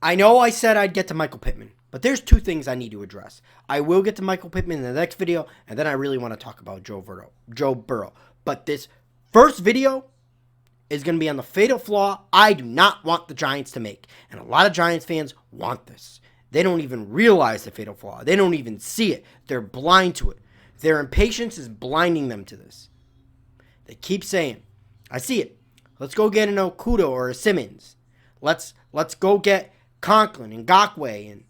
I know I said I'd get to Michael Pittman, but there's two things I need to address. I will get to Michael Pittman in the next video, and then I really want to talk about Joe Burrow. But this first video is going to be on the fatal flaw I do not want the Giants to make. And a lot of Giants fans want this. They don't even realize the fatal flaw. They don't even see it. They're blind to it. Their impatience is blinding them to this. They keep saying, I see it. Let's go get an Okudah or a Simmons. Let's go get Conklin and Ngakoue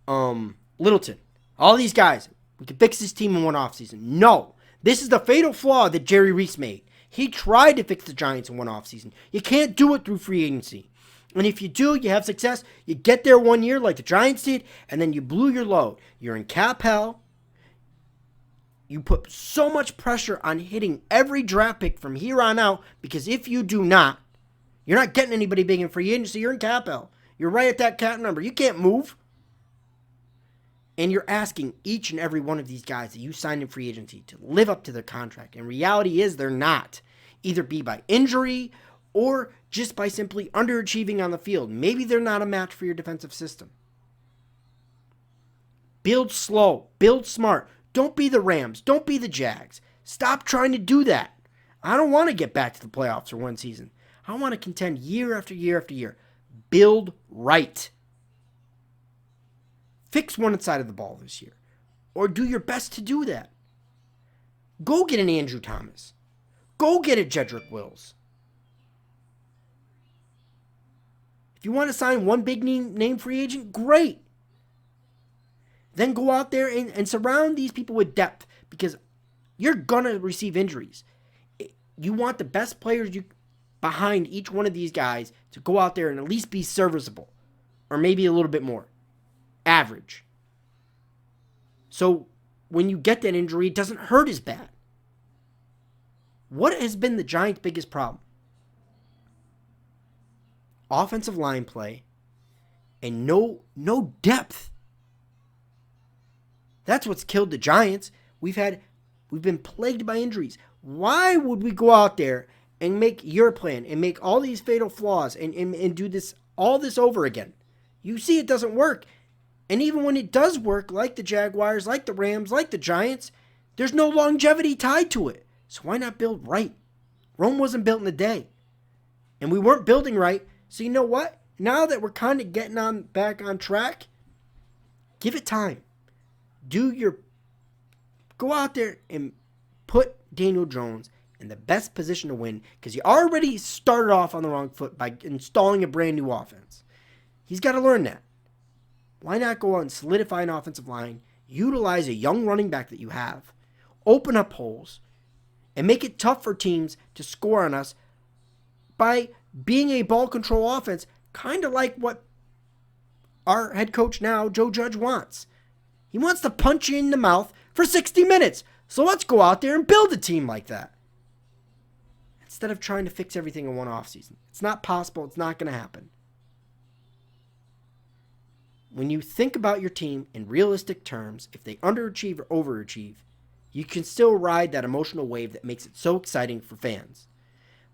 and Littleton. All these guys. We can fix this team in one offseason. No. This is the fatal flaw that Jerry Reese made. He tried to fix the Giants in one offseason. You can't do it through free agency. And if you do, you have success. You get there 1 year like the Giants did, and then you blew your load. You're in cap hell. You put so much pressure on hitting every draft pick from here on out, because if you do not, you're not getting anybody big in free agency. You're in cap hell. You're right at that cap number. You can't move. And you're asking each and every one of these guys that you signed in free agency to live up to their contract. And reality is they're not. Either be by injury or just by simply underachieving on the field. Maybe they're not a match for your defensive system. Build slow. Build smart. Don't be the Rams. Don't be the Jags. Stop trying to do that. I don't want to get back to the playoffs for one season. I want to contend year after year after year. Build right. Fix one side of the ball this year. Or do your best to do that. Go get an Andrew Thomas. Go get a Jedrick Wills. If you want to sign one big name free agent, great. Then go out there and surround these people with depth, because you're going to receive injuries. You want the best players behind each one of these guys to go out there and at least be serviceable, or maybe a little bit more. Average. So when you get that injury, it doesn't hurt as bad. What has been the Giants' biggest problem? Offensive line play and no depth. That's what's killed the Giants. We've been plagued by injuries. Why would we go out there and make your plan and make all these fatal flaws and do all this over again? You see it doesn't work. And even when it does work, like the Jaguars, like the Rams, like the Giants, there's no longevity tied to it. So why not build right? Rome wasn't built in a day. And we weren't building right. So you know what? Now that we're kind of getting back on track, give it time. Go out there and put Daniel Jones in the best position to win, because you already started off on the wrong foot by installing a brand new offense. He's got to learn that. Why not go out and solidify an offensive line, utilize a young running back that you have, open up holes, and make it tough for teams to score on us by being a ball control offense, kind of like what our head coach now, Joe Judge, wants. He wants to punch you in the mouth for 60 minutes. So let's go out there and build a team like that, instead of trying to fix everything in one offseason. It's not possible. It's not going to happen. When you think about your team in realistic terms, if they underachieve or overachieve, you can still ride that emotional wave that makes it so exciting for fans.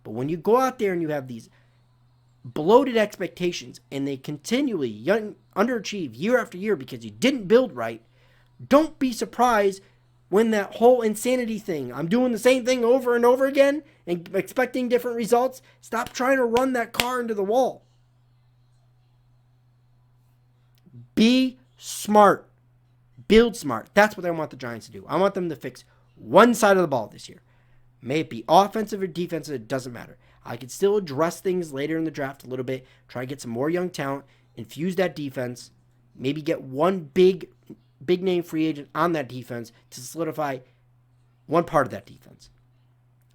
But when you go out there and you have these bloated expectations and they continually underachieve year after year because you didn't build right, don't be surprised when that whole insanity thing, I'm doing the same thing over and over again and expecting different results. Stop trying to run that car into the wall. Be smart. Build smart. That's what I want the Giants to do. I want them to fix one side of the ball this year. May it be offensive or defensive, it doesn't matter. I could still address things later in the draft a little bit, try to get some more young talent, infuse that defense, maybe get one big name free agent on that defense to solidify one part of that defense.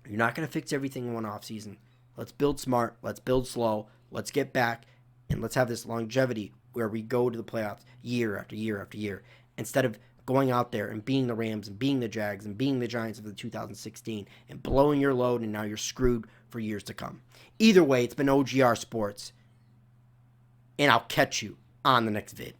You're not going to fix everything in one offseason. Let's build smart. Let's build slow. Let's get back, and let's have this longevity where we go to the playoffs year after year after year, instead of going out there and being the Rams and being the Jags and being the Giants of the 2016 and blowing your load, and now you're screwed for years to come. Either way, it's been OGR Sports, and I'll catch you on the next vid.